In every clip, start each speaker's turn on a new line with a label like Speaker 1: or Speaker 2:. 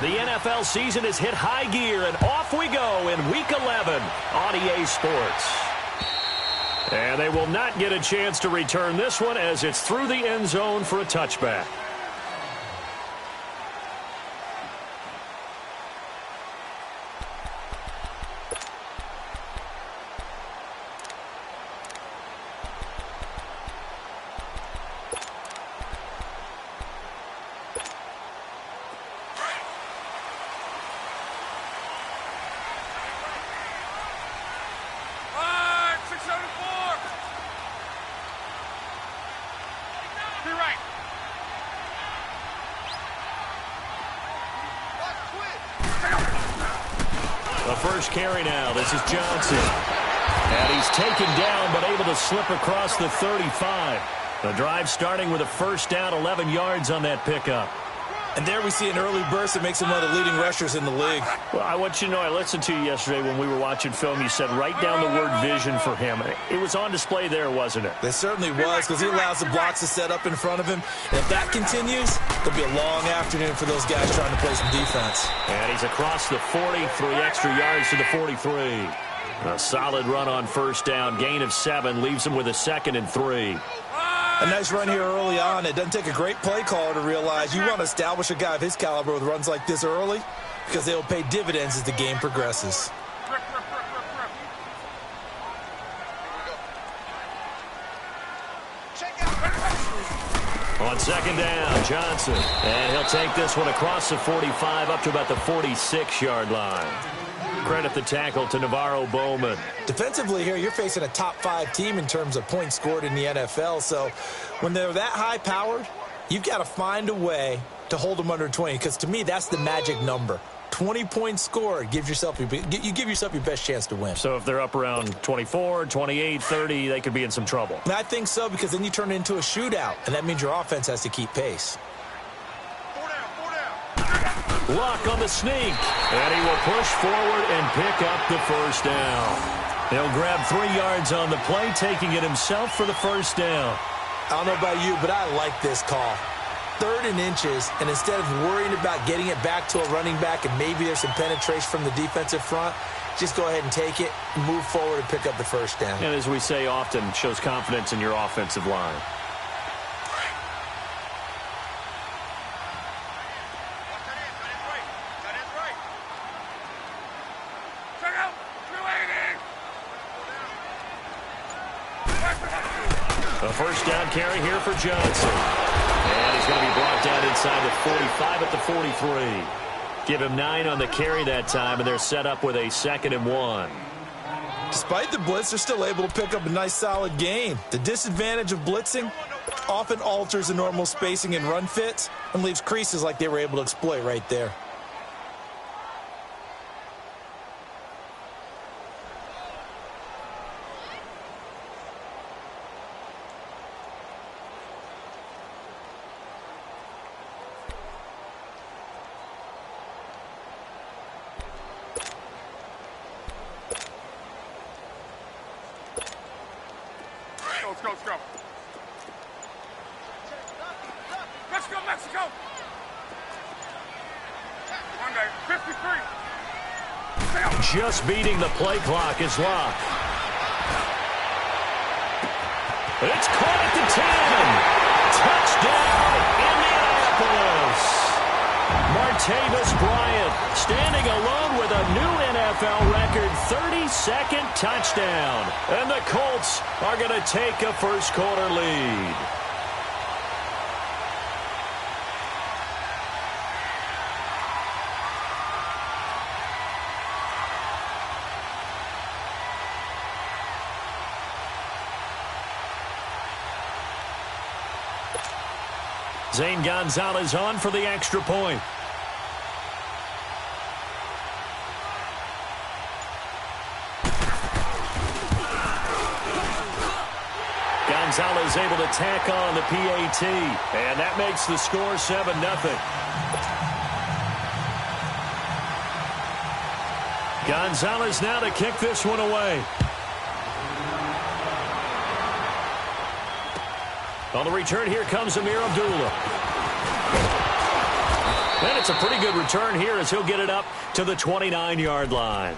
Speaker 1: The NFL season has hit high gear, and off we go in Week 11 on EA Sports. And they will not get a chance to return this one as it's through the end zone for a touchback.
Speaker 2: The first carry now. This is Johnson. And he's taken down but able to slip across the 35. The drive starting with a first down, 11 yards on that pickup.
Speaker 3: And there we see an early burst that makes him one of the leading rushers in the league.
Speaker 1: Well, I want you to know, I listened to you yesterday when we were watching film. You said write down the word vision for him. It was on display there, wasn't it?
Speaker 3: It certainly was, because he allows the blocks to set up in front of him. And if that continues, it'll be a long afternoon for those guys trying to play some defense.
Speaker 1: And he's across the 40, 3 extra yards to the 43. A solid run on first down, gain of 7, leaves him with a 2nd and 3.
Speaker 3: A nice run here early on. It doesn't take a great play caller to realize you want to establish a guy of his caliber with runs like this early, because they will pay dividends as the game progresses.
Speaker 1: On second down, Johnson. And he'll take this one across the 45 up to about the 46-yard line. Credit the tackle to Navarro Bowman.
Speaker 3: Defensively here, you're facing a top-5 team in terms of points scored in the NFL. So when they're that high-powered, you've got to find a way to hold them under 20. Because to me, that's the magic number. 20 points scored gives yourself you give yourself your best chance to win.
Speaker 1: So if they're up around 24, 28, 30, they could be in some trouble.
Speaker 3: And I think so, because then you turn it into a shootout, and that means your offense has to keep pace.
Speaker 1: Luck on the sneak, and he will push forward and pick up the first down. He'll grab 3 yards on the play, taking it himself for the first down.
Speaker 3: I don't know about you, but I like this call. 3rd and inches, and instead of worrying about getting it back to a running back and maybe there's some penetration from the defensive front, just go ahead and take it, move forward, and pick up the first down.
Speaker 1: And as we say often, shows confidence in your offensive line. A first down carry here for Johnson. And he's going to be brought down inside the 45 at the 43. Give him 9 on the carry that time, and they're set up with a 2nd and 1.
Speaker 3: Despite the blitz, they're still able to pick up a nice, solid gain. The disadvantage of blitzing often alters the normal spacing and run fits and leaves creases like they were able to exploit right there.
Speaker 4: Let's go. Mexico, Mexico. One day, 53.
Speaker 1: Just beating the play clock is Luck. It's caught at the 10. Touchdown, Indianapolis. Martavis Bryant standing alone with a new NFL record 32nd touchdown. And the Colts are going to take a first quarter lead. Zane Gonzalez on for the extra point. Gonzalez able to tack on the PAT, and that makes the score 7-0. Gonzalez now to kick this one away. On the return, here comes Amir Abdullah. And it's a pretty good return here as he'll get it up to the 29-yard line.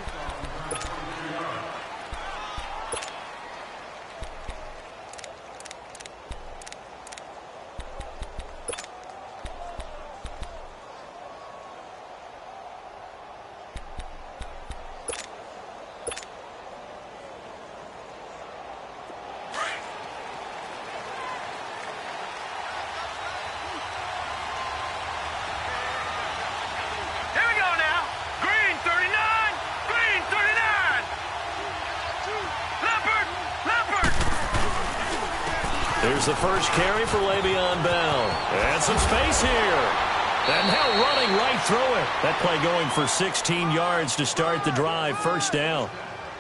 Speaker 1: There's the first carry for Le'Veon Bell. And some space here. And now running right through it. That play going for 16 yards to start the drive. First down.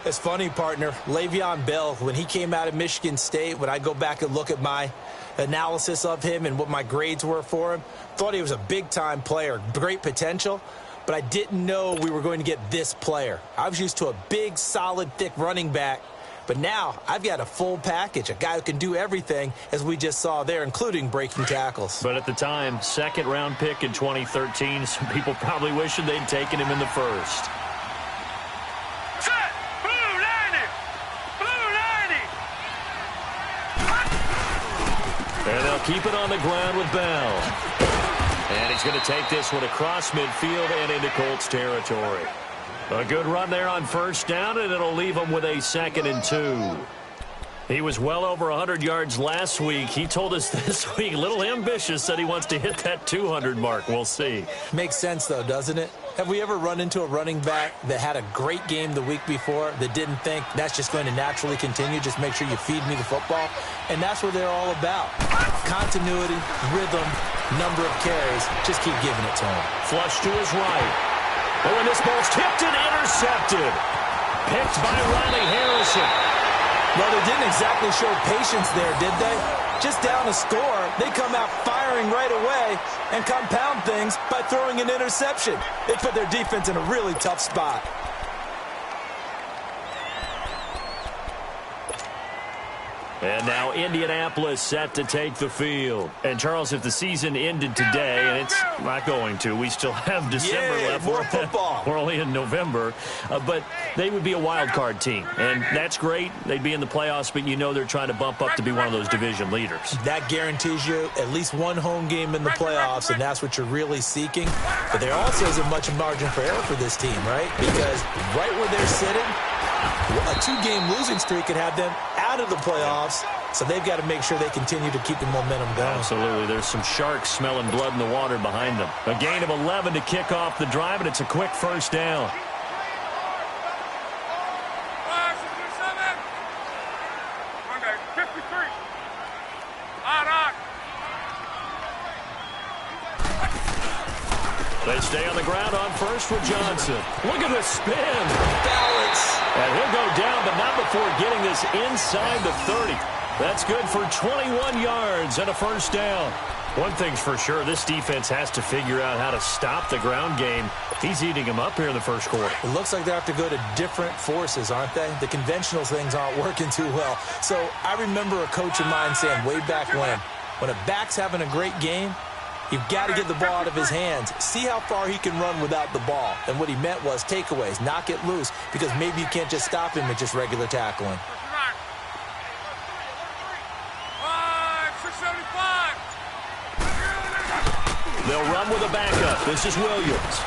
Speaker 3: It's funny, partner. Le'Veon Bell, when he came out of Michigan State, when I go back and look at my analysis of him and what my grades were for him, thought he was a big-time player, great potential, but I didn't know we were going to get this player. I was used to a big, solid, thick running back. But now I've got a full package, a guy who can do everything, as we just saw there, including breaking tackles.
Speaker 1: But at the time, second-round pick in 2013, some people probably wishing they'd taken him in the first.
Speaker 4: Set! Blue 90! Blue 90!
Speaker 1: And they'll keep it on the ground with Bell. And he's going to take this one across midfield and into Colts territory. A good run there on first down, and it'll leave him with a 2nd and 2. He was well over 100 yards last week. He told us this week, a little ambitious, said he wants to hit that 200 mark. We'll see.
Speaker 3: Makes sense, though, doesn't it? Have we ever run into a running back that had a great game the week before that didn't think that's just going to naturally continue? Just make sure you feed me the football. And that's what they're all about. Continuity, rhythm, number of carries. Just keep giving it to him.
Speaker 1: Flush to his right. Oh, and this ball's tipped and intercepted. Picked by Riley Harrison.
Speaker 3: Well, they didn't exactly show patience there, did they? Just down a score, they come out firing right away and compound things by throwing an interception. They put their defense in a really tough spot.
Speaker 1: And now Indianapolis set to take the field. And, Charles, if the season ended today, and it's not going to, we still have December left.
Speaker 3: More football.
Speaker 1: We're only in November. But they would be a wild card team. And that's great. They'd be in the playoffs, but you know they're trying to bump up to be one of those division leaders.
Speaker 3: That guarantees you at least one home game in the playoffs, and that's what you're really seeking. But there also isn't much margin for error for this team, right? Because right where they're sitting, a 2-game losing streak could have them out of the playoffs, so they've got to make sure they continue to keep the momentum going.
Speaker 1: Absolutely. There's some sharks smelling blood in the water behind them. A gain of 11 to kick off the drive, and it's a quick first down.
Speaker 4: Monday, 53.
Speaker 1: They stay on the ground on first with Johnson. Look at the spin.
Speaker 3: Balance.
Speaker 1: And he'll go down, but not before getting this inside the 30. That's good for 21 yards and a first down. One thing's for sure, this defense has to figure out how to stop the ground game. He's eating them up here in the first quarter.
Speaker 3: It looks like they have to go to different forces, aren't they? The conventional things aren't working too well. So I remember a coach of mine saying way back when a back's having a great game, you've got to get the ball out of his hands. See how far he can run without the ball. And what he meant was takeaways, knock it loose, because maybe you can't just stop him at just regular tackling.
Speaker 4: 675.
Speaker 1: They'll run with a backup. This is Williams.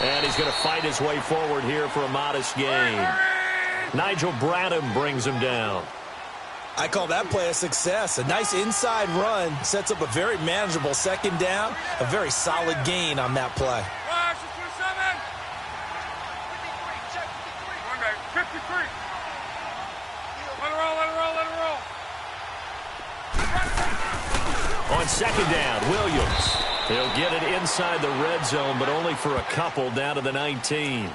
Speaker 1: And he's going to fight his way forward here for a modest gain. Nigel Bradham brings him down.
Speaker 3: I call that play a success. A nice inside run sets up a very manageable second down. A very solid gain on that play.
Speaker 4: 53. Let it roll, let it roll, let it roll.
Speaker 1: On second down, Williams. He'll get it inside the red zone, but only for a couple down to the 19.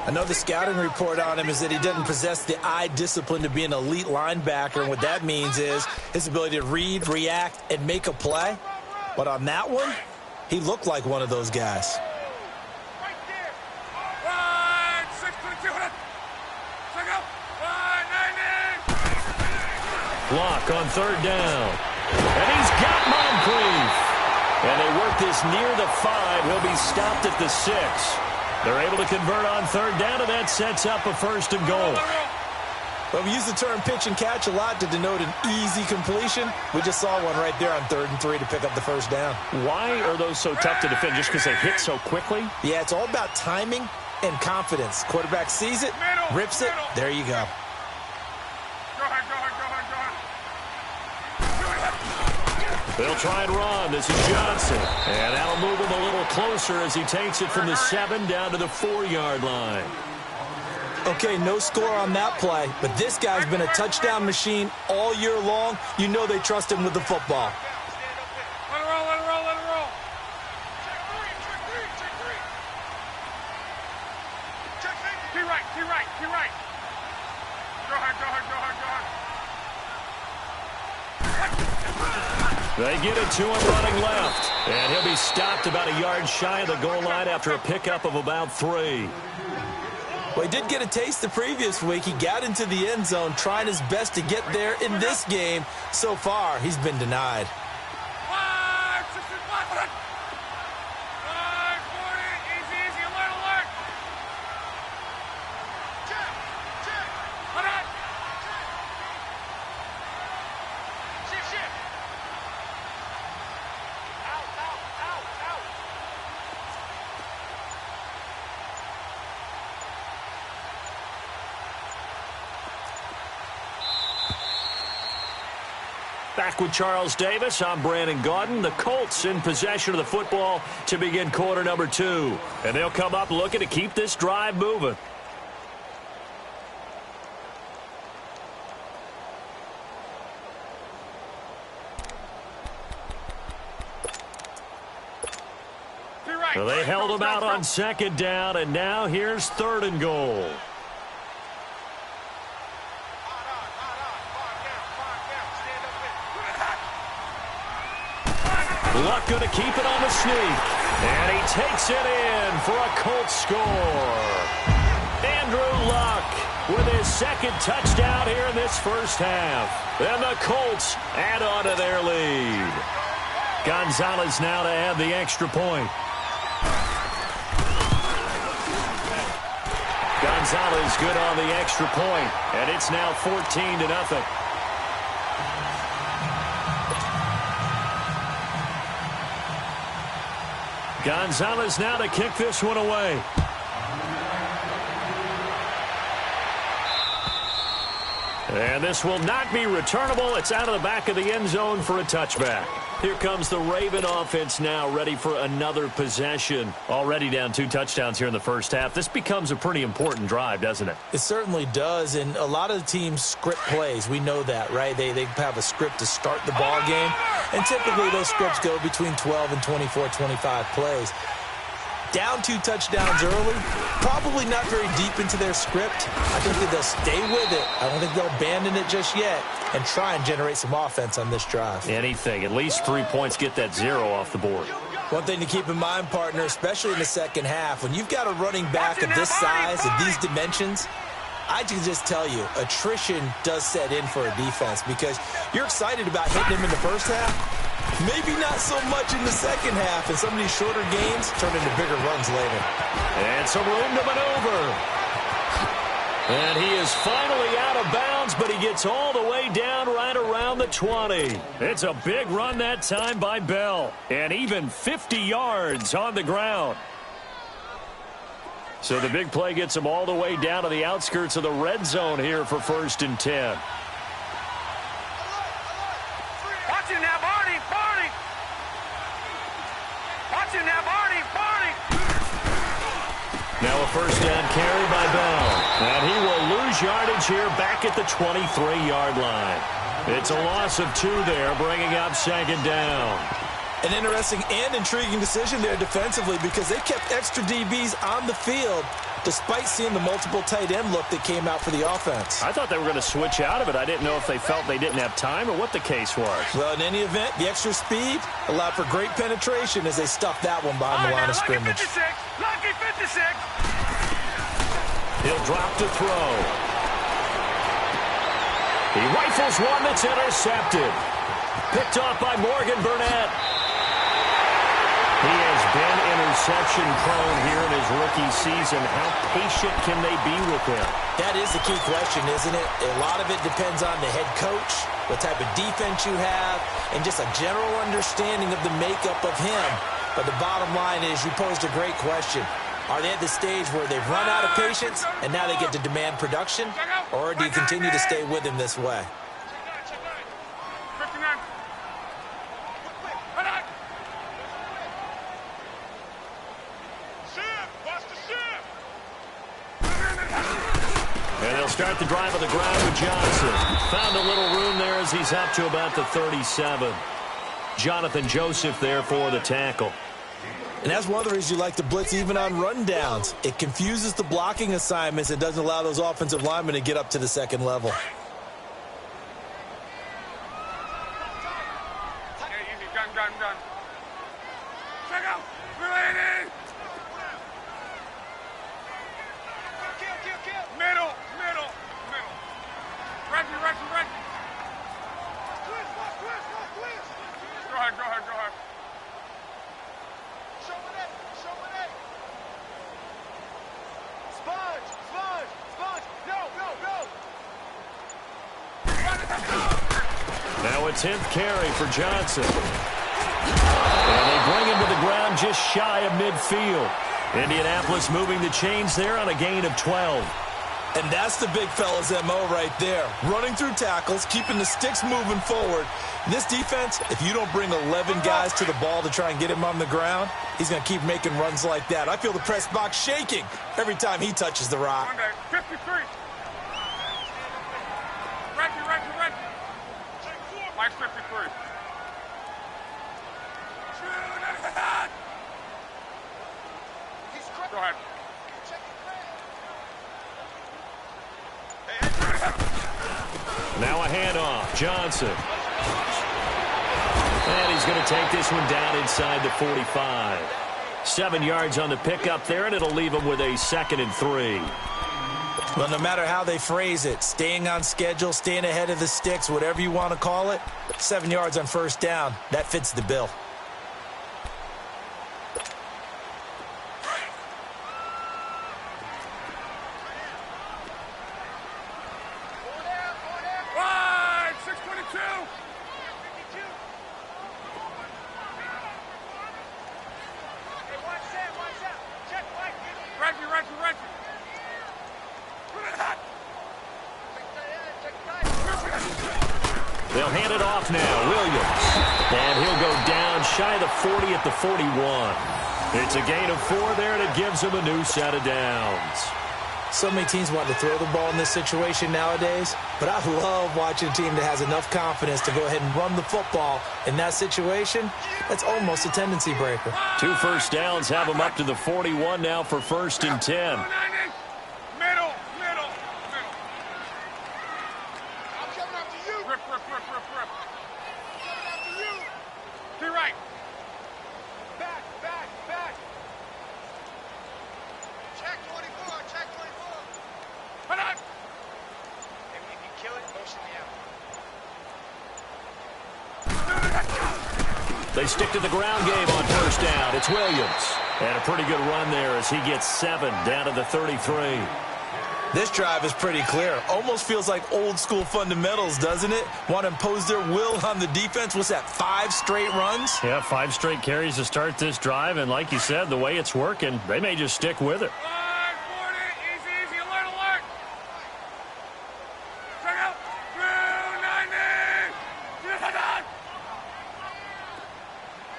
Speaker 3: I know the scouting report on him is that he doesn't possess the eye discipline to be an elite linebacker. And what that means is his ability to read, react, and make a play. But on that one, he looked like one of those guys.
Speaker 4: Right there. 622. Check out. 90.
Speaker 1: Block on third down. And he's got Moncrief.
Speaker 2: And they work this near the 5. He'll be stopped at the 6. They're able to convert on third down, and that sets up a first and goal.
Speaker 3: Well, we use the term pitch and catch a lot to denote an easy completion. We just saw one right there on 3rd and 3 to pick up the first down.
Speaker 1: Why are those so tough to defend? Just because they hit so quickly?
Speaker 3: Yeah, it's all about timing and confidence. Quarterback sees it, rips it, there you go.
Speaker 4: Go ahead, go ahead, go ahead, go ahead.
Speaker 1: They'll try and run. This is Johnson. And that'll move him a little closer as he takes it from the 7 down to the 4-yard line.
Speaker 3: Okay, no score on that play, but this guy's been a touchdown machine all year long. You know they trust him with the football.
Speaker 4: Let it roll, let it roll, let it roll. Check 3. T right, T right, T right. Go ahead, go ahead, go ahead, go ahead.
Speaker 1: They get it to him running left. And he'll be stopped about a yard shy of the goal line after a pickup of about 3.
Speaker 3: Well, he did get a taste the previous week. He got into the end zone trying his best to get there in this game. So far, he's been denied.
Speaker 4: 5, 65, 40, easy, easy, alert, alert. Check, check. Put on. Shift, shift. Out, out, out, out.
Speaker 1: Back with Charles Davis, I'm Brandon Gaudin. The Colts in possession of the football to begin quarter number 2. And they'll come up looking to keep this drive moving. Well, they held him out on 2nd down, and now here's 3rd and goal. Luck going to keep it on the sneak. And he takes it in for a Colts score. Andrew Luck with his 2nd touchdown here in this first half. And the Colts add on to their lead. Gonzalez now to add the extra point. Gonzalez good on the extra point. And it's now 14-0. Gonzalez now to kick this one away. And this will not be returnable. It's out of the back of the end zone for a touchback. Here comes the Raven offense now, ready for another possession. Already down 2 touchdowns here in the first half. This becomes a pretty important drive, doesn't it?
Speaker 3: It certainly does, and a lot of the teams script plays. We know that, right? They have a script to start the ball game, and typically those scripts go between 12 and 24, 25 plays. Down 2 touchdowns early, probably not very deep into their script. I think that they'll stay with it. I don't think they'll abandon it just yet and try and generate some offense on this drive.
Speaker 1: Anything. At least 3 points, get that 0 off the board.
Speaker 3: One thing to keep in mind, partner, especially in the second half, when you've got a running back of this size, of these dimensions, I can just tell you, attrition does set in for a defense because you're excited about hitting him in the first half. Maybe not so much in the second half, and some of these shorter games turn into bigger runs later.
Speaker 1: And some room to maneuver. And he is finally out of bounds, but he gets all the way down right around the 20. It's a big run that time by Bell. And even 50 yards on the ground. So the big play gets him all the way down to the outskirts of the red zone here for 1st and 10.
Speaker 4: Watch it now, Barney, Barney. Watch it now, Barney, Barney.
Speaker 1: Now a first down carry by Bell. And he will lose yardage here back at the 23-yard line. It's a loss of 2 there, bringing up 2nd down.
Speaker 3: An interesting and intriguing decision there defensively because they kept extra DBs on the field despite seeing the multiple tight end look that came out for the offense.
Speaker 1: I thought they were going to switch out of it. I didn't know if they felt they didn't have time or what the case was.
Speaker 3: Well, in any event, the extra speed allowed for great penetration as they stuffed that one behind the line of scrimmage.
Speaker 4: Lucky 56.
Speaker 1: He'll drop to throw. He rifles one that's intercepted. Picked off by Morgan Burnett. He has been interception prone here in his rookie season. How patient can they be with him?
Speaker 3: That is the key question, isn't it? A lot of it depends on the head coach, what type of defense you have, and just a general understanding of the makeup of him. But the bottom line is, you posed a great question. Are they at the stage where they've run out of patience and now they get to demand production? Or do you continue to stay with him this way?
Speaker 1: And they'll start the drive on the ground with Johnson. Found a little room there as he's up to about the 37. Jonathan Joseph there for the tackle.
Speaker 3: And that's one of the reasons you like to blitz even on rundowns. It confuses the blocking assignments and doesn't allow those offensive linemen to get up to the second level.
Speaker 4: Gun. Check out. Related. Middle. Reggie. Twist. Go ahead. Show it. Sponge. Go.
Speaker 1: Now a 10th carry for Johnson. And they bring him to the ground just shy of midfield. Indianapolis moving the chains there on a gain of 12.
Speaker 3: And that's the big fella's MO right there. Running through tackles, keeping the sticks moving forward. In this defense, if you don't bring 11 guys to the ball to try and get him on the ground, he's going to keep making runs like that. I feel the press box shaking every time he touches the rock.
Speaker 4: 53. Reggie. Mike 53. Go ahead.
Speaker 1: Now a handoff. Johnson. And he's going to take this one down inside the 45. 7 yards on the pickup there, and it'll leave him with a 2nd and 3.
Speaker 3: Well, no matter how they phrase it, staying on schedule, staying ahead of the sticks, whatever you want to call it, 7 yards on first down, that fits the bill.
Speaker 1: They'll hand it off now. Williams. And he'll go down shy of the 40 at the 41. It's a gain of 4 there, and it gives him a new set of downs.
Speaker 3: So many teams want to throw the ball in this situation nowadays, but I love watching a team that has enough confidence to go ahead and run the football. In that situation, that's almost a tendency breaker.
Speaker 1: 2 first downs have him up to the 41 now for 1st and 10.
Speaker 4: Middle. I'm coming after you. Rip. Coming after you. Be right. Back. Check 24. Hold on. If you kill it, motion me out.
Speaker 1: They stick to the ground game on first down. It's Williams. And a pretty good run there as he gets 7 down to the 33.
Speaker 3: This drive is pretty clear. Almost feels like old school fundamentals, doesn't it? Want to impose their will on the defense. What's that, 5 straight runs?
Speaker 1: Yeah, 5 straight carries to start this drive. And like you said, the way it's working, they may just stick with it.
Speaker 4: Easy. Alert. Check out. 290.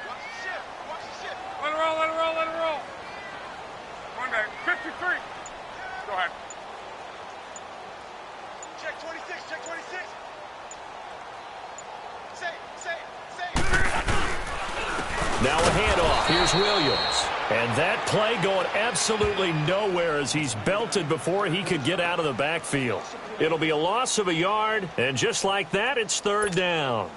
Speaker 4: Watch the ship. Let it roll. 53. Go ahead. Check 26. Say.
Speaker 1: Now a handoff. Here's Williams. And that play going absolutely nowhere as he's belted before he could get out of the backfield. It'll be a loss of a yard, and just like that, it's 3rd down.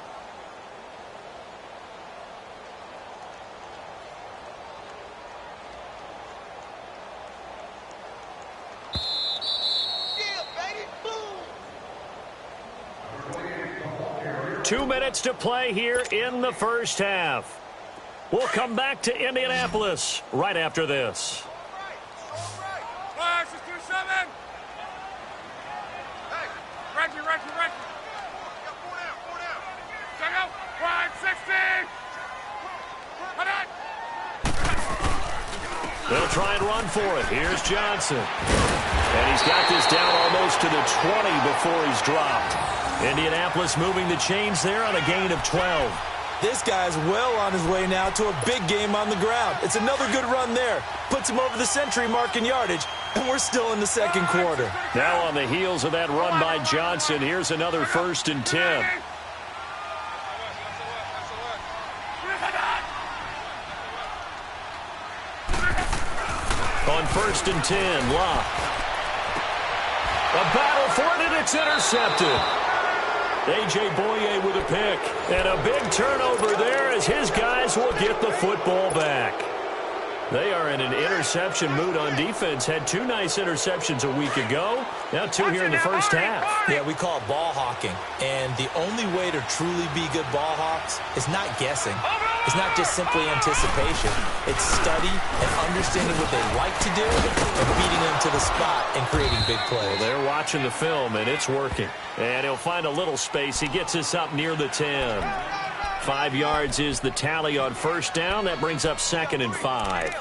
Speaker 1: Boom. 2 minutes to play here in the first half. We'll come back to Indianapolis right after this.
Speaker 4: Flash, 627. Hey, Reggie. Four down. Check out. 560. Come on.
Speaker 1: They'll try and run for it. Here's Johnson. And he's got this down almost to the 20 before he's dropped. Indianapolis moving the chains there on a gain of 12.
Speaker 3: This guy's well on his way now to a big game on the ground. It's another good run there. Puts him over the century mark in yardage, and we're still in the second quarter.
Speaker 1: Now on the heels of that run by Johnson, here's another 1st and 10. On 1st and 10, Locke. A battle for it, and it's intercepted. A.J. Boye with a pick. And a big turnover there as his guys will get the football back. They are in an interception mood on defense. Had 2 nice interceptions a week ago. Now 2 here in the first half.
Speaker 3: Yeah, we call it ball hawking. And the only way to truly be good ball hawks is not guessing. It's not just simply anticipation. It's study and understanding what they like to do and beating them to the spot and creating big plays.
Speaker 1: Well, they're watching the film, and it's working. And he'll find a little space. He gets us up near the 10. 5 yards is the tally on 1st down. That brings up 2nd and 5.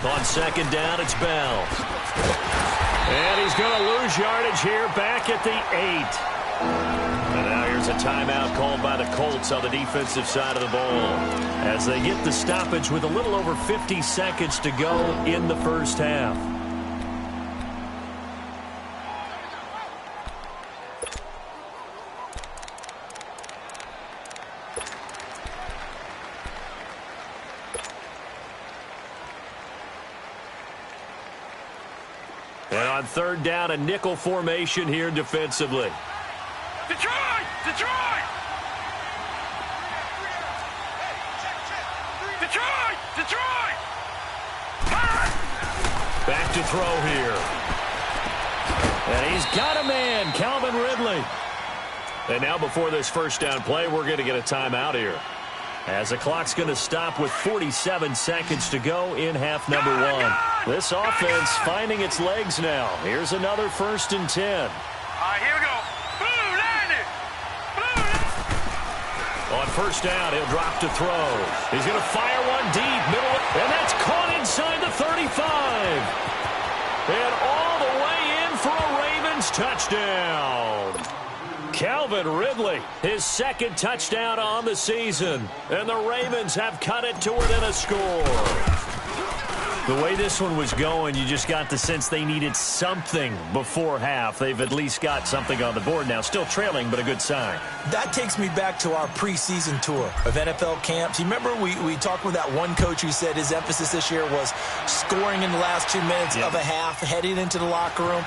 Speaker 1: On 2nd down, it's Bell. And he's going to lose yardage here back at the 8. And now here's a timeout called by the Colts on the defensive side of the ball as they get the stoppage with a little over 50 seconds to go in the first half. And on 3rd down, a nickel formation here defensively.
Speaker 4: Detroit! Detroit! Detroit! Detroit!
Speaker 1: Back to throw here. And he's got a man, Calvin Ridley. And now before this 1st down play, we're going to get a timeout here, as the clock's going to stop with 47 seconds to go in half number 1. This offense finding its legs now. Here's another 1st and 10.
Speaker 4: All right, here we go. Blue, landed. Blue.
Speaker 1: On 1st down, he'll drop to throw. He's going to fire one deep, middle, and that's caught inside the 35. And all the way in for a Ravens touchdown. Calvin Ridley, his 2nd touchdown on the season. And the Ravens have cut it to within a score. The way this one was going, you just got the sense they needed something before half. They've at least got something on the board now. Still trailing, but a good sign.
Speaker 3: That takes me back to our preseason tour of NFL camps. You remember we talked with that one coach who said his emphasis this year was scoring in the last 2 minutes of a half, heading into the locker room.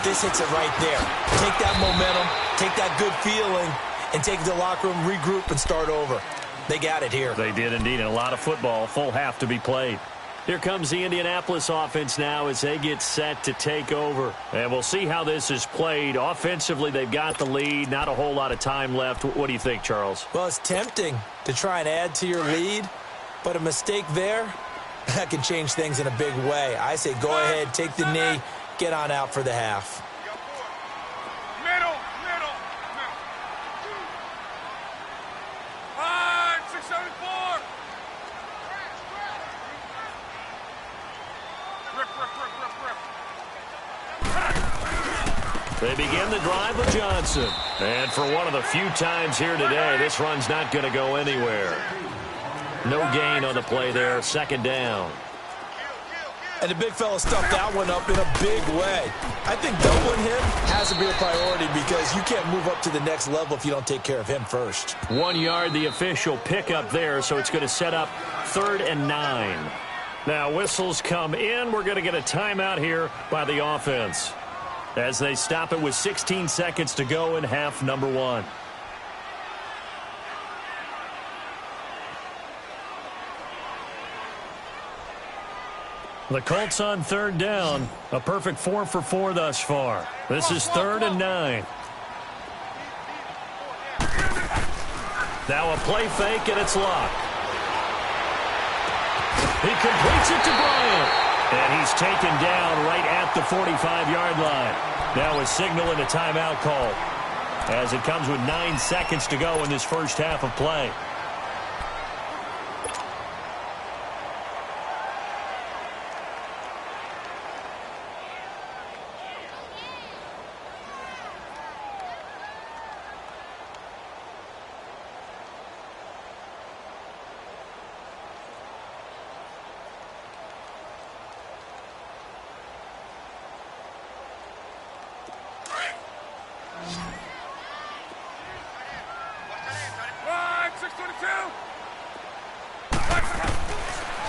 Speaker 3: This hits it right there. Take that momentum, take that good feeling, and take it to the locker room, regroup, and start over. They got it here.
Speaker 1: They did indeed, and a lot of football, full half to be played. Here comes the Indianapolis offense now as they get set to take over. And we'll see how this is played. Offensively, they've got the lead. Not a whole lot of time left. What do you think, Charles?
Speaker 3: Well, it's tempting to try and add to your lead, but a mistake there, that can change things in a big way. I say go ahead, take the knee, get on out for the half.
Speaker 4: Middle. 5, 6, 7, 4. Rip.
Speaker 1: They begin the drive with Johnson. And for one of the few times here today, this run's not going to go anywhere. No gain on the play there, 2nd down.
Speaker 3: And the big fella stuffed that one up in a big way. I think doubling him has to be a priority because you can't move up to the next level if you don't take care of him first.
Speaker 1: 1 yard, the official pickup there, so it's going to set up 3rd and 9. Now, whistles come in. We're going to get a timeout here by the offense as they stop it with 16 seconds to go in half number 1. The Colts on 3rd down. A perfect 4 for 4 thus far. This is 3rd and 9. Now a play fake, and it's locked. He completes it to Bryant. And he's taken down right at the 45-yard line. Now a signal and a timeout call as it comes with 9 seconds to go in this first half of play.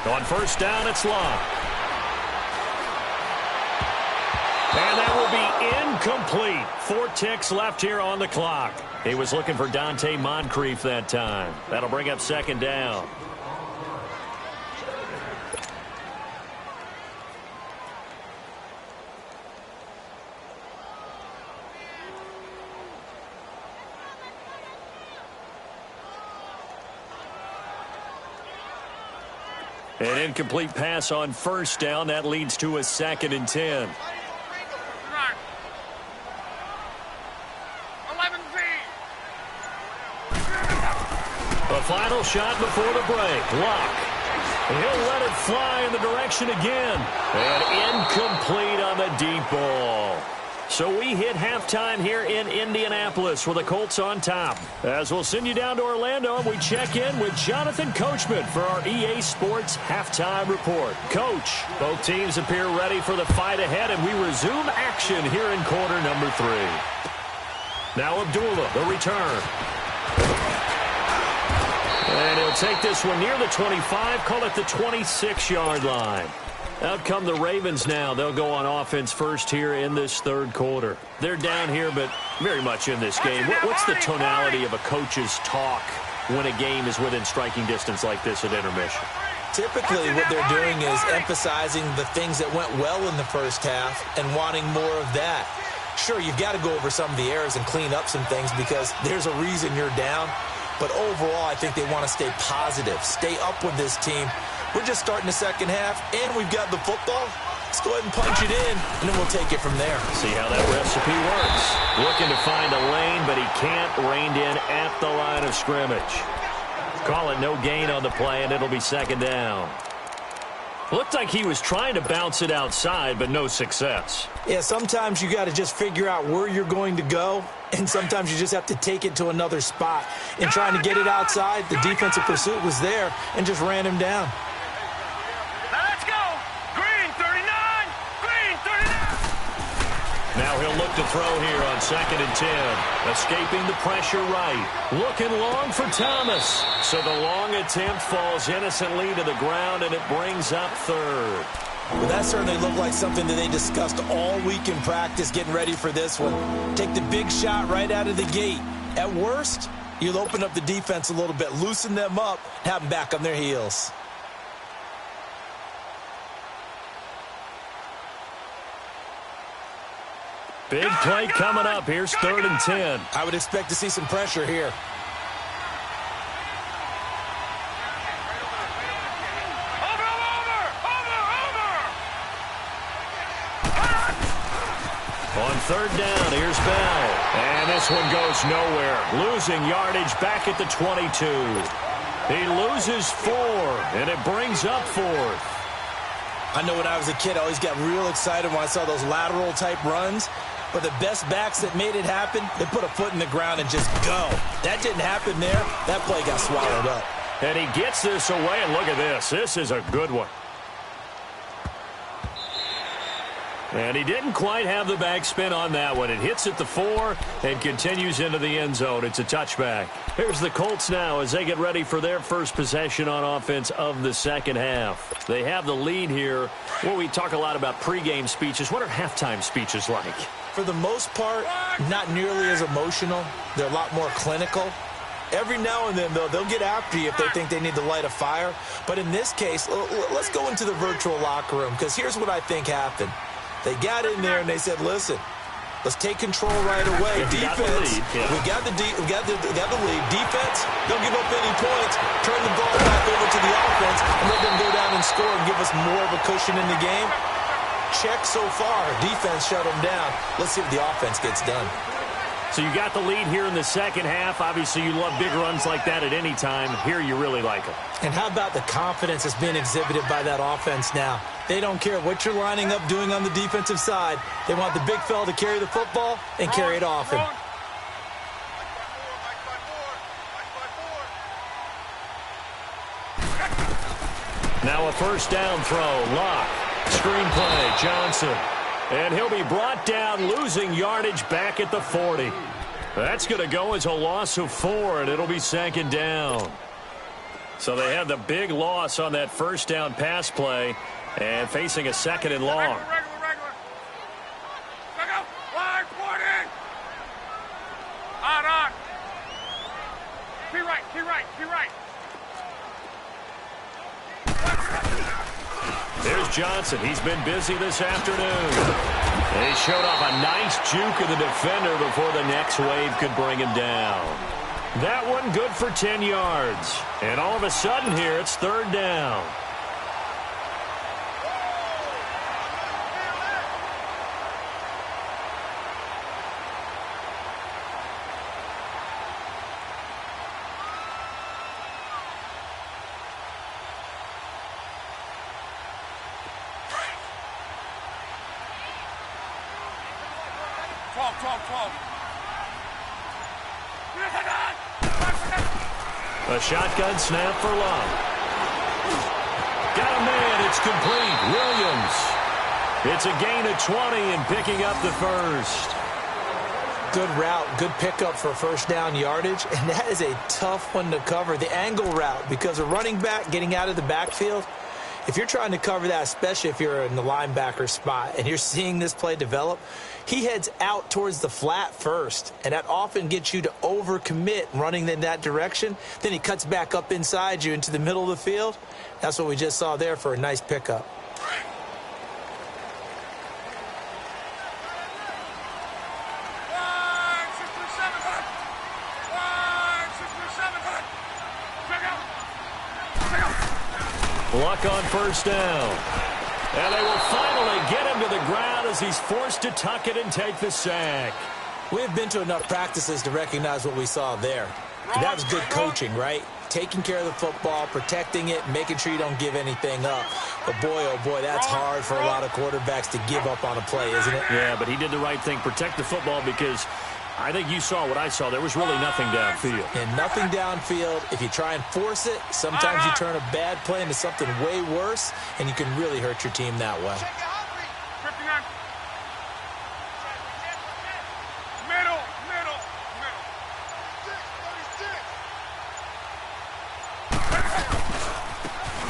Speaker 1: On first down, it's locked. And that will be incomplete. 4 ticks left here on the clock. He was looking for Dante Moncrief that time. That'll bring up 2nd down. An incomplete pass on first down. That leads to a 2nd and 10.
Speaker 4: 11Z.
Speaker 1: The final shot before the break. Luck. He'll let it fly in the direction again. And incomplete on the deep ball. So we hit halftime here in Indianapolis with the Colts on top. As we'll send you down to Orlando, we check in with Jonathan Coachman for our EA Sports Halftime Report. Coach, both teams appear ready for the fight ahead, and we resume action here in quarter number 3. Now Abdullah, the return. And he'll take this one near the 25, call it the 26-yard line. Out come the Ravens now. They'll go on offense first here in this 3rd quarter. They're down here, but very much in this game. What's the tonality of a coach's talk when a game is within striking distance like this at intermission?
Speaker 3: Typically, what they're doing is emphasizing the things that went well in the first half and wanting more of that. Sure, you've got to go over some of the errors and clean up some things because there's a reason you're down. But overall, I think they want to stay positive, stay up with this team. We're just starting the second half, and we've got the football. Let's go ahead and punch it in, and then we'll take it from there.
Speaker 1: See how that recipe works. Looking to find a lane, but he can't rein in at the line of scrimmage. Call it no gain on the play, and it'll be 2nd down. Looked like he was trying to bounce it outside, but no success.
Speaker 3: Yeah, sometimes you got to just figure out where you're going to go, and sometimes you just have to take it to another spot. In trying to get it outside, the defensive pursuit was there and just ran him down.
Speaker 1: Now he'll look to throw here on 2nd and 10. Escaping the pressure right. Looking long for Thomas. So the long attempt falls innocently to the ground, and it brings up 3rd.
Speaker 3: Well, that certainly looked like something that they discussed all week in practice, getting ready for this one. Take the big shot right out of the gate. At worst, you'll open up the defense a little bit, loosen them up, have them back on their heels.
Speaker 1: Big play coming up. Here's 3rd and 10.
Speaker 3: I would expect to see some pressure here.
Speaker 1: On 3rd down, here's Bell. And this one goes nowhere. Losing yardage back at the 22. He loses 4, and it brings up 4th.
Speaker 3: I know when I was a kid, I always got real excited when I saw those lateral-type runs. But the best backs that made it happen, they put a foot in the ground and just go. That didn't happen there. That play got swallowed up.
Speaker 1: And he gets this away, and look at this. This is a good one. And he didn't quite have the backspin on that one. It hits at the 4 and continues into the end zone. It's a touchback. Here's the Colts now as they get ready for their first possession on offense of the second half. They have the lead here. Well, we talk a lot about pregame speeches. What are halftime speeches like?
Speaker 3: For the most part, not nearly as emotional. They're a lot more clinical. Every now and then, though, they'll get after you if they think they need to light a fire. But in this case, let's go into the virtual locker room, because here's what I think happened. They got in there and they said, listen, let's take control right away. Defense, we got the lead. Defense, don't give up any points. Turn the ball back over to the offense and let them go down and score and give us more of a cushion in the game. Check so far. Defense shut them down. Let's see if the offense gets done.
Speaker 1: So you got the lead here in the second half. Obviously, you love big runs like that at any time. Here, you really like them.
Speaker 3: And how about the confidence that's being exhibited by that offense now? They don't care what you're lining up doing on the defensive side. They want the big fella to carry the football and carry it often.
Speaker 1: Now a first down throw. Lock. Screenplay. Johnson. And he'll be brought down, losing yardage back at the 40. That's going to go as a loss of 4, and it'll be second down. So they had the big loss on that first down pass play and facing a second and long.
Speaker 4: Regular. Look out. Line 40. On. Key right.
Speaker 1: There's Johnson. He's been busy this afternoon. He showed off a nice juke of the defender before the next wave could bring him down. That one good for 10 yards. And all of a sudden here, it's third down. A shotgun snap for Love. Got a man. It's complete. Williams. It's a gain of 20 and picking up the first.
Speaker 3: Good route, good pickup for first down yardage, and that is a tough one to cover. The angle route, because a running back getting out of the backfield, if you're trying to cover that, especially if you're in the linebacker spot and you're seeing this play develop, he heads out towards the flat first, and that often gets you to overcommit running in that direction. Then he cuts back up inside you into the middle of the field. That's what we just saw there for a nice pickup.
Speaker 1: Luck on first down. And they will finally get him to the ground as he's forced to tuck it and take the sack.
Speaker 3: We have been to enough practices to recognize what we saw there. And that was good coaching, right? Taking care of the football, protecting it, making sure you don't give anything up. But boy, oh boy, that's hard for a lot of quarterbacks to give up on a play, isn't it?
Speaker 1: Yeah, but he did the right thing. Protect the football, because I think you saw what I saw. There was really nothing downfield.
Speaker 3: And nothing downfield. If you try and force it, sometimes you turn a bad play into something way worse, and you can really hurt your team that way.
Speaker 4: 59. Middle.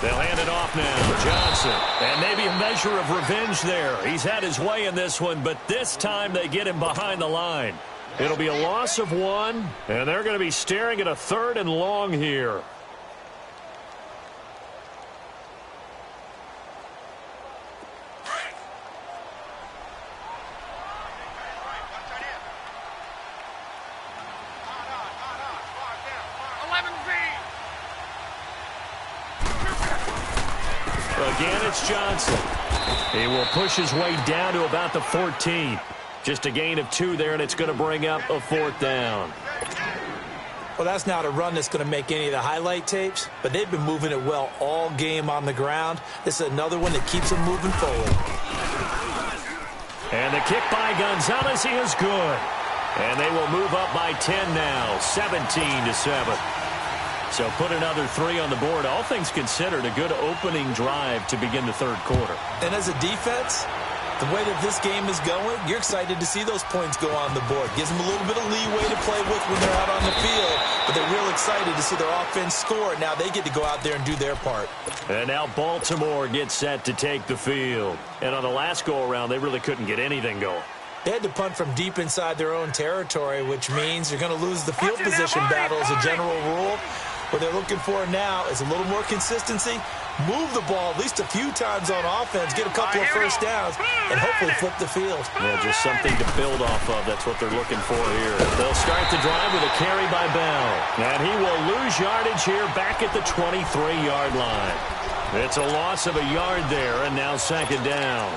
Speaker 1: They'll hand it off now. Johnson. And maybe a measure of revenge there. He's had his way in this one, but this time they get him behind the line. It'll be a loss of 1, and they're going to be staring at a third and long here. Again, it's Johnson. He will push his way down to about the 14. Just a gain of 2 there, and it's going to bring up a fourth down.
Speaker 3: Well, that's not a run that's going to make any of the highlight tapes, but they've been moving it well all game on the ground. This is another one that keeps them moving forward.
Speaker 1: And the kick by Gonzalez, he is good. And they will move up by 10 now, 17-7. So put another 3 on the board. All things considered, a good opening drive to begin the third quarter.
Speaker 3: And as a defense, The way that this game is going, you're excited to see those points go on the board. Gives them a little bit of leeway to play with when they're out on the field, but they're real excited to see their offense score. Now they get to go out there and do their part.
Speaker 1: And now Baltimore gets set to take the field. And on the last go-around, they really couldn't get anything going.
Speaker 3: They had to punt from deep inside their own territory, which means you're going to lose the field position battle as a general rule. What they're looking for now is a little more consistency, move the ball at least a few times on offense, get a couple of first downs, and hopefully flip the field.
Speaker 1: Yeah, just something to build off of. That's what they're looking for here. They'll start the drive with a carry by Bell. And he will lose yardage here back at the 23-yard line. It's a loss of a yard there, and now second down.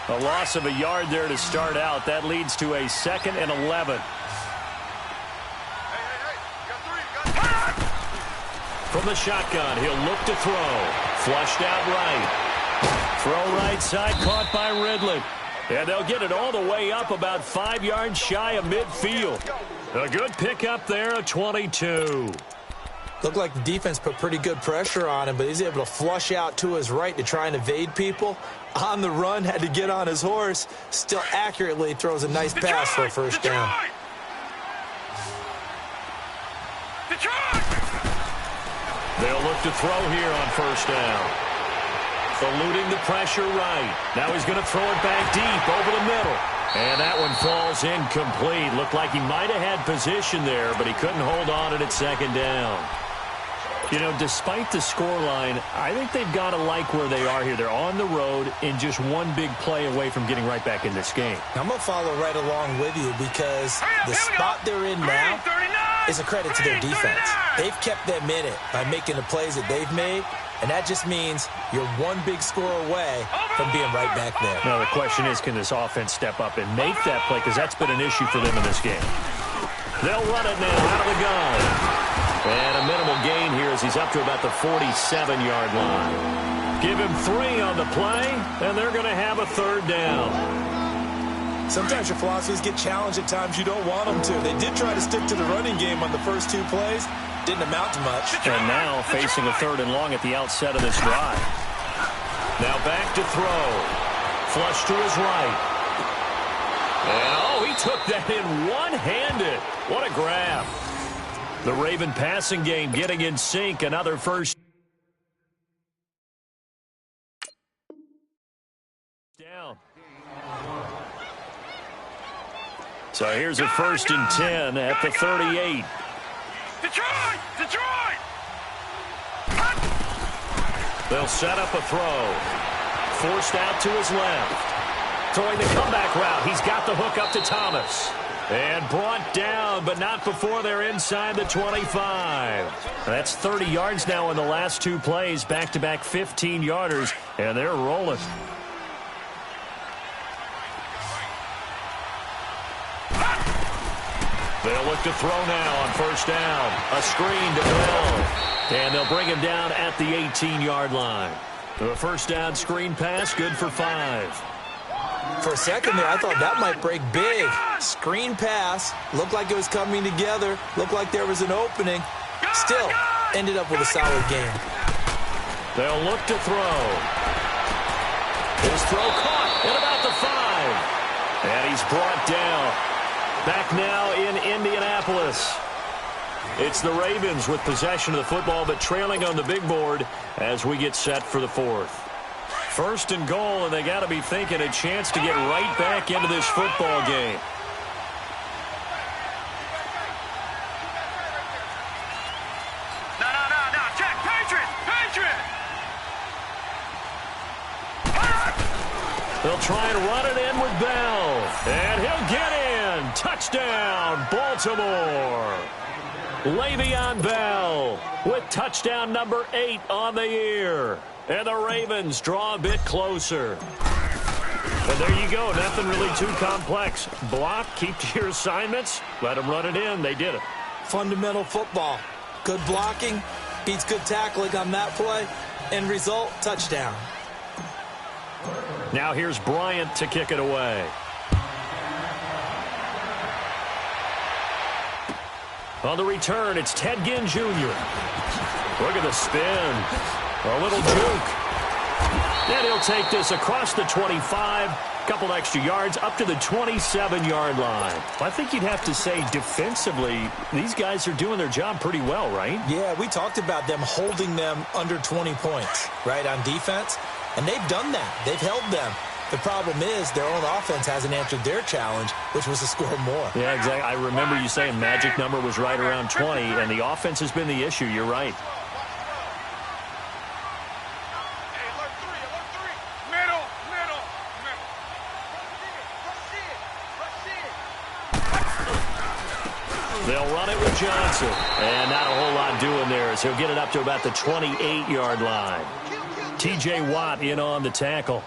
Speaker 1: A loss of a yard there to start out. That leads to a 2nd and 11. From the shotgun, he'll look to throw. Flushed out right. Throw right side, caught by Ridley. And they'll get it all the way up about 5 yards shy of midfield. A good pickup there, a 22.
Speaker 3: Looked like the defense put pretty good pressure on him, but he's able to flush out to his right to try and evade people. On the run, had to get on his horse. Still accurately throws a nice pass for a first down.
Speaker 1: They'll look to throw here on first down. Eluding the pressure right. Now he's going to throw it back deep over the middle. And that one falls incomplete. Looked like he might have had position there, but he couldn't hold on to it at second down. You know, despite the scoreline, I think they've got to like where they are here. They're on the road and just one big play away from getting right back in this game.
Speaker 3: I'm going to follow right along with you because the spot they're in now is a credit to their defense. They've kept them in it by making the plays that they've made, and that just means you're one big score away from being right back there.
Speaker 1: Now, the question is, can this offense step up and make that play? Because that's been an issue for them in this game. They'll run it now out of the gun. And a minimal gain here as he's up to about the 47-yard line. Give him 3 on the play, and they're going to have a third down.
Speaker 3: Sometimes your philosophies get challenged at times you don't want them to. They did try to stick to the running game on the first 2 plays. Didn't amount to much.
Speaker 1: And now facing a 3rd and long at the outset of this drive. Now back to throw. Flush to his right. And, he took that in one-handed. What a grab. The Raven passing game getting in sync. Another first down. So here's a 1st and 10 at the 38.
Speaker 4: Detroit!
Speaker 1: They'll set up a throw. Forced out to his left. Throwing the comeback route. He's got the hook up to Thomas. And brought down, but not before they're inside the 25. That's 30 yards now in the last 2 plays. Back-to-back 15-yarders, and they're rolling. They'll look to throw now on first down. A screen to Bell. And they'll bring him down at the 18-yard line. The first down screen pass, good for 5.
Speaker 3: For a second there, I thought that might break big. Screen pass. Looked like it was coming together. Looked like there was an opening. Still, ended up with a solid game.
Speaker 1: They'll look to throw. His throw caught at about the 5. And he's brought down. Back now in Indianapolis. It's the Ravens with possession of the football, but trailing on the big board as we get set for the 4th. 1st and goal, and they got to be thinking a chance to get right back into this football game.
Speaker 4: No, check, Patriot!
Speaker 1: They'll try and run it in with Bell, and he'll get in. Touchdown, Baltimore. Le'Veon Bell with touchdown number 8 on the year. And the Ravens draw a bit closer. And there you go. Nothing really too complex. Block, keep to your assignments, let them run it in. They did it.
Speaker 3: Fundamental football. Good blocking beats good tackling on that play. End result, touchdown.
Speaker 1: Now here's Bryant to kick it away. On the return, it's Ted Ginn Jr. Look at the spin. A little juke. And he'll take this across the 25. Couple extra yards up to the 27-yard line. I think you'd have to say defensively, these guys are doing their job pretty well, right?
Speaker 3: Yeah, we talked about them holding them under 20 points, right, on defense. And they've done that. They've held them. The problem is their own offense hasn't answered their challenge, which was to score more.
Speaker 1: Yeah, exactly. I remember you saying magic number was right around 20, and the offense has been the issue. You're right. They'll run it with Johnson. And not a whole lot doing there as he'll get it up to about the 28-yard line. T.J. Watt in on the tackle.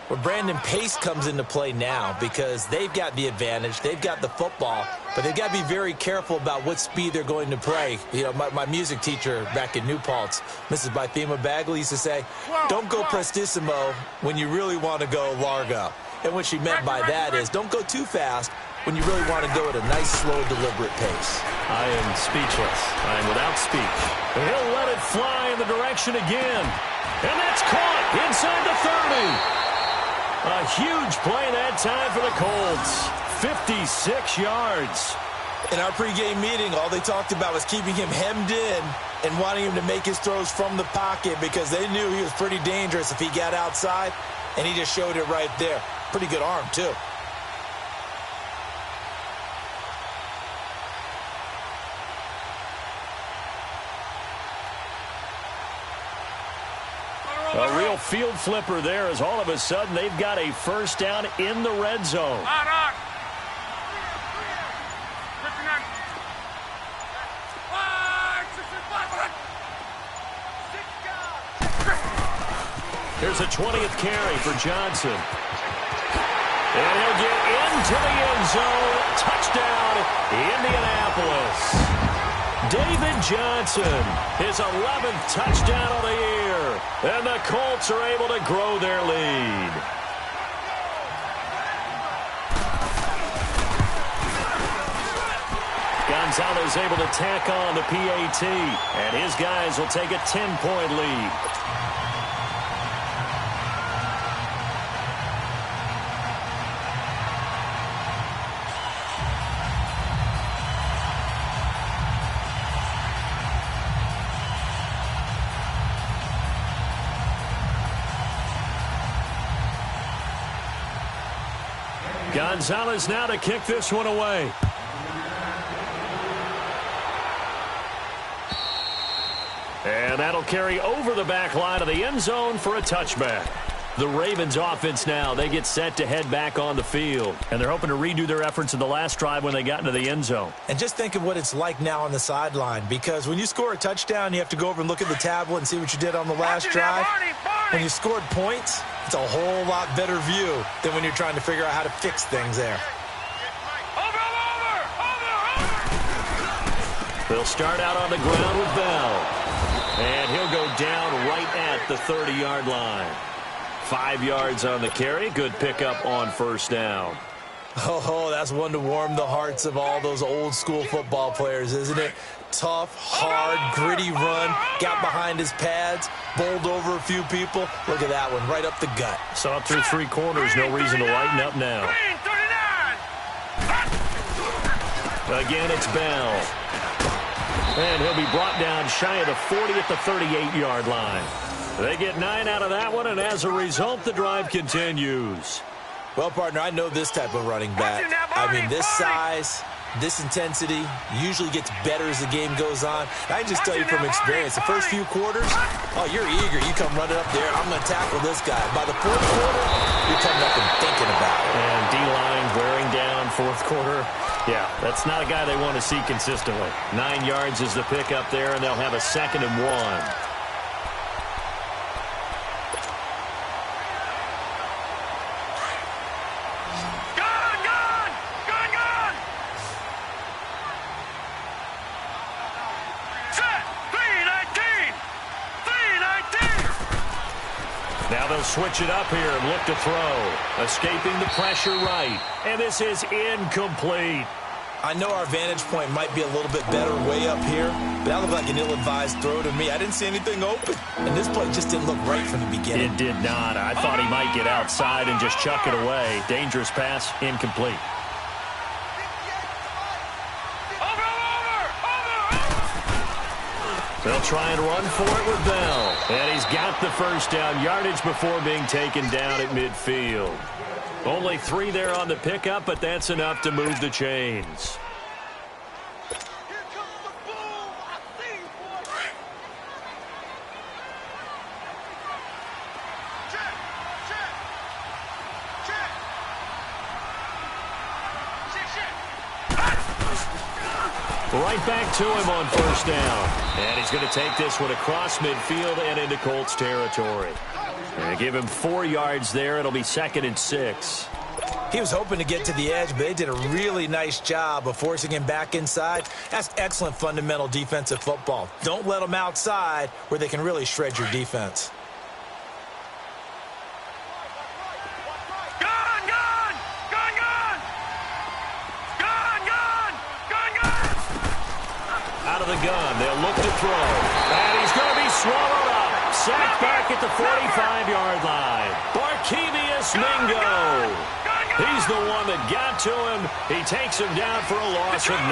Speaker 3: Well, Brandon, pace comes into play now because they've got the advantage. They've got the football, but they've got to be very careful about what speed they're going to play. You know, my music teacher back in New Paltz, Mrs. Bythema Bagley, used to say, don't go prestissimo when you really want to go largo. And what she meant by that is don't go too fast when you really want to go at a nice, slow, deliberate pace.
Speaker 1: I am speechless. I am without speech. And he'll let it fly in the direction again. And that's caught inside the 30. A huge play that time for the Colts. 56 yards.
Speaker 3: In our pregame meeting, all they talked about was keeping him hemmed in and wanting him to make his throws from the pocket because they knew he was pretty dangerous if he got outside, and he just showed it right there. Pretty good arm, too.
Speaker 1: A real field flipper there as all of a sudden they've got a first down in the red zone. Here's a 20th carry for Johnson. And he'll get into the end zone. Touchdown, Indianapolis. David Johnson, his 11th touchdown of the year. And the Colts are able to grow their lead. Gonzalez able to tack on the PAT. And his guys will take a 10-point lead. Gonzalez now to kick this one away. And that'll carry over the back line of the end zone for a touchback. The Ravens offense now, they get set to head back on the field. And they're hoping to redo their efforts in the last drive when they got into the end zone.
Speaker 3: And just think of what it's like now on the sideline, because when you score a touchdown, you have to go over and look at the tablet and see what you did on the last drive. When you scored points, it's a whole lot better view than when you're trying to figure out how to fix things there.
Speaker 1: They'll start out on the ground with Bell. And he'll go down right at the 30-yard line. 5 yards on the carry. Good pickup on first down.
Speaker 3: Oh, that's one to warm the hearts of all those old-school football players, isn't it? Tough, hard, gritty run. Got behind his pads, bowled over a few people. Look at that one, right up the gut.
Speaker 1: Saw it through 3 corners. No reason to lighten up now. Again, it's Bell. And he'll be brought down shy of the 40 at the 38-yard line. They get 9 out of that one, and as a result, the drive continues.
Speaker 3: Well, partner, I know this type of running back. I mean, this size, this intensity usually gets better as the game goes on. I can just tell you from experience, the first few quarters, oh, you're eager. You come running up there, I'm going to tackle this guy. By the fourth quarter, you're coming up and thinking about it.
Speaker 1: And D-line wearing down fourth quarter. Yeah, that's not a guy they want to see consistently. 9 yards is the pickup there, and they'll have a 2nd and 1. Now they'll switch it up here and look to throw. Escaping the pressure right. And this is incomplete.
Speaker 3: I know our vantage point might be a little bit better way up here, but that looked like an ill-advised throw to me. I didn't see anything open, and this play just didn't look right from the beginning.
Speaker 2: It did not. I thought he might get outside and just chuck it away. Dangerous pass, incomplete. They'll try and run for it with Bell. And he's got the first down yardage before being taken down at midfield. Only 3 there on the pickup, but that's enough to move the chains. Right back to him on first down. And he's going to take this one across midfield and into Colts territory. And give him 4 yards there. It'll be 2nd and 6.
Speaker 3: He was hoping to get to the edge, but they did a really nice job of forcing him back inside. That's excellent fundamental defensive football. Don't let them outside where they can really shred your defense.
Speaker 2: Out of the gun, they'll look to throw. And he's going to be swallowed up. Sacked back at the 45-yard line. Barkevious Mingo. He's the one that got to him. He takes him down for a loss of 9.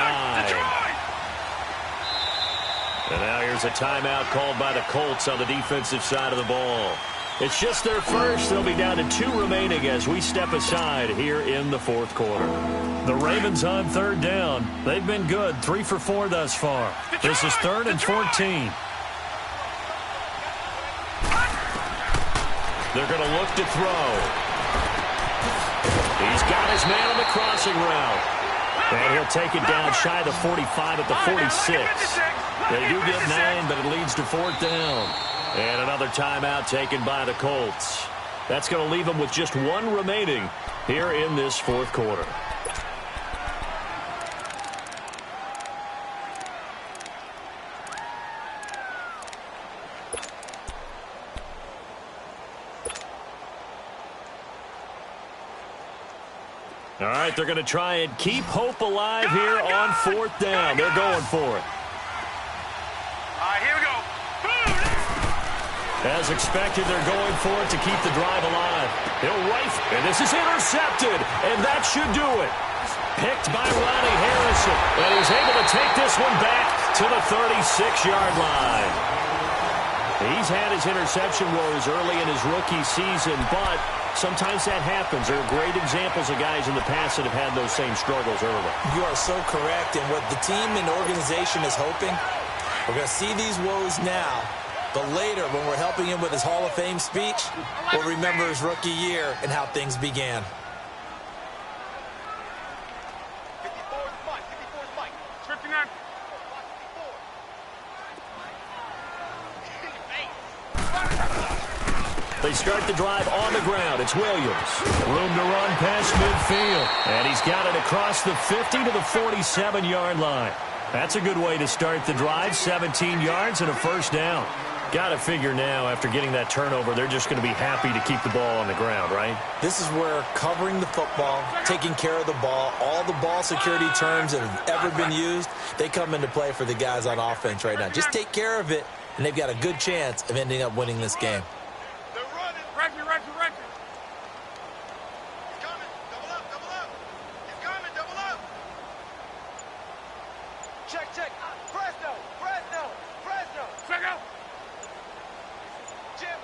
Speaker 2: And now here's a timeout called by the Colts on the defensive side of the ball. It's just their first. They'll be down to 2 remaining as we step aside here in the 4th quarter. The Ravens on 3rd down. They've been good, 3 for 4 thus far. This is 3rd and 14. They're going to look to throw. He's got his man on the crossing route. And he'll take it down shy of the 45 at the 46. They do get 9, but it leads to 4th down. And another timeout taken by the Colts. That's going to leave them with just 1 remaining here in this 4th quarter. All right, they're going to try and keep hope alive here on 4th down. They're going for it.
Speaker 4: All right, here we go.
Speaker 2: As expected, they're going for it to keep the drive alive. He'll rifle, and this is intercepted, and that should do it. Picked by Ronnie Harrison, and he's able to take this one back to the 36-yard line. He's had his interception woes early in his rookie season, but sometimes that happens. There are great examples of guys in the past that have had those same struggles early.
Speaker 3: You are so correct, and what the team and organization is hoping, we're going to see these woes now, but later when we're helping him with his Hall of Fame speech, we'll remember his rookie year and how things began.
Speaker 2: They start the drive on the ground. It's Williams. Room to run past midfield. And he's got it across the 50 to the 47-yard line. That's a good way to start the drive. 17 yards and a first down. Got to figure now, after getting that turnover, they're just going to be happy to keep the ball on the ground, right?
Speaker 3: This is where covering the football, taking care of the ball, all the ball security terms that have ever been used, they come into play for the guys on offense right now. Just take care of it, and they've got a good chance of ending up winning this game.
Speaker 4: Reggie. He's coming. Double up. He's coming. Double up. Check. Fresno. Check out. Jim.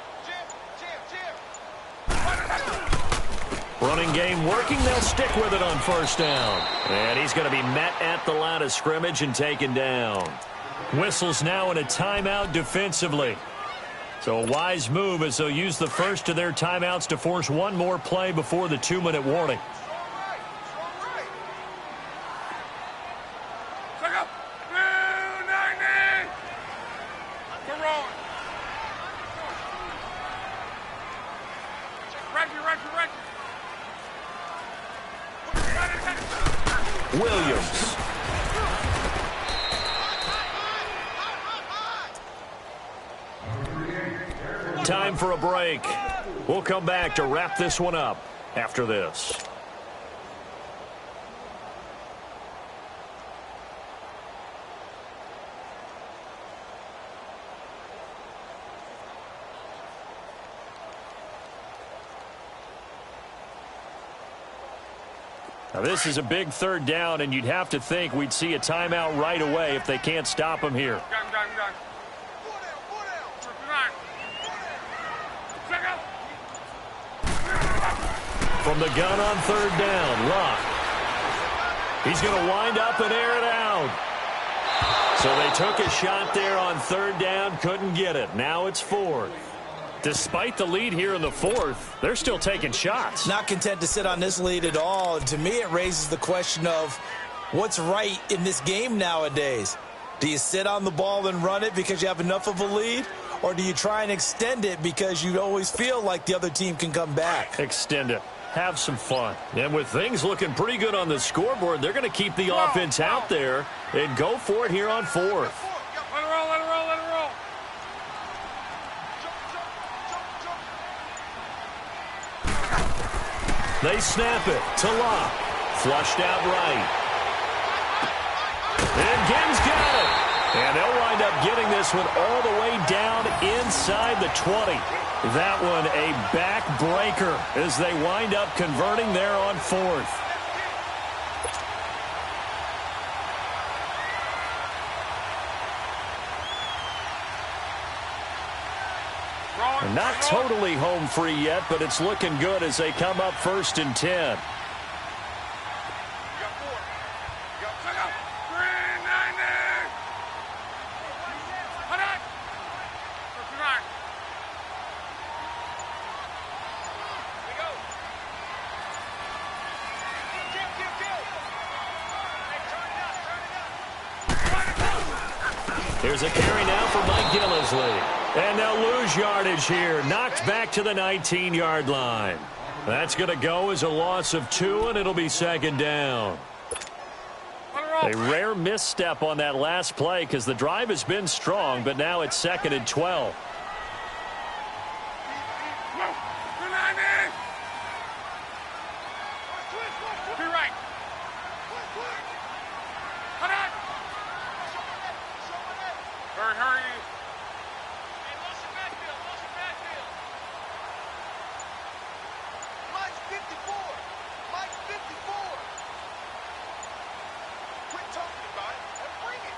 Speaker 2: Running game working. They'll stick with it on first down. And he's going to be met at the line of scrimmage and taken down. Whistles now in a timeout defensively. So a wise move as they'll use the first of their timeouts to force one more play before the 2-minute warning. Williams. Time for a break. We'll come back to wrap this one up after this.
Speaker 1: Now, this is a big third down, and you'd have to think we'd see a timeout right away if they can't stop him here.
Speaker 4: Done.
Speaker 1: From the gun on third down, Luck. He's going to wind up and air it out. So they took a shot there on third down, couldn't get it. Now it's fourth. Despite the lead here in the fourth, they're still taking shots.
Speaker 3: Not content to sit on this lead at all. And to me, it raises the question of what's right in this game nowadays. Do you sit on the ball and run it because you have enough of a lead? Or do you try and extend it because you always feel like the other team can come back?
Speaker 1: Extend it. Have some fun. And with things looking pretty good on the scoreboard, they're going to keep the offense out there and go for it here on fourth.
Speaker 4: Let it roll.
Speaker 1: They snap it to Locke. Flushed out right. And Ginn's got it. And they'll wind up getting this one all the way down inside the 20. That one a backbreaker as they wind up converting there on fourth. And not totally home free yet, but it's looking good as they come up 1st and 10. Here's a carry now for Mike Gillisley. And they'll lose yardage here. Knocked back to the 19-yard line. That's going to go as a loss of 2, and it'll be 2nd down. A rare misstep on that last play because the drive has been strong, but now it's 2nd and 12.
Speaker 4: Hurry. Mike's 54. Quit talking about it and bring it.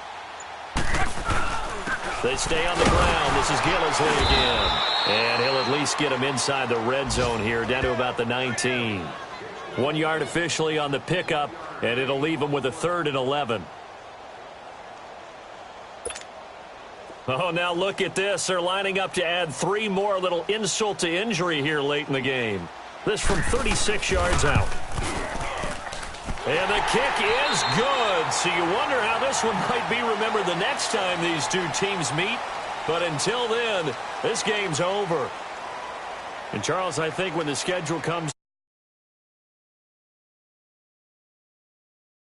Speaker 1: They stay on the ground. This is Gillisley again. And he'll at least get him inside the red zone here, down to about the 19. 1 yard officially on the pickup, and it'll leave him with a 3rd and 11. Oh, now look at this. They're lining up to add 3 more, a little insult to injury here late in the game. This from 36 yards out. And the kick is good. So you wonder how this one might be remembered the next time these two teams meet. But until then, this game's over. And, Charles, I think when the schedule comes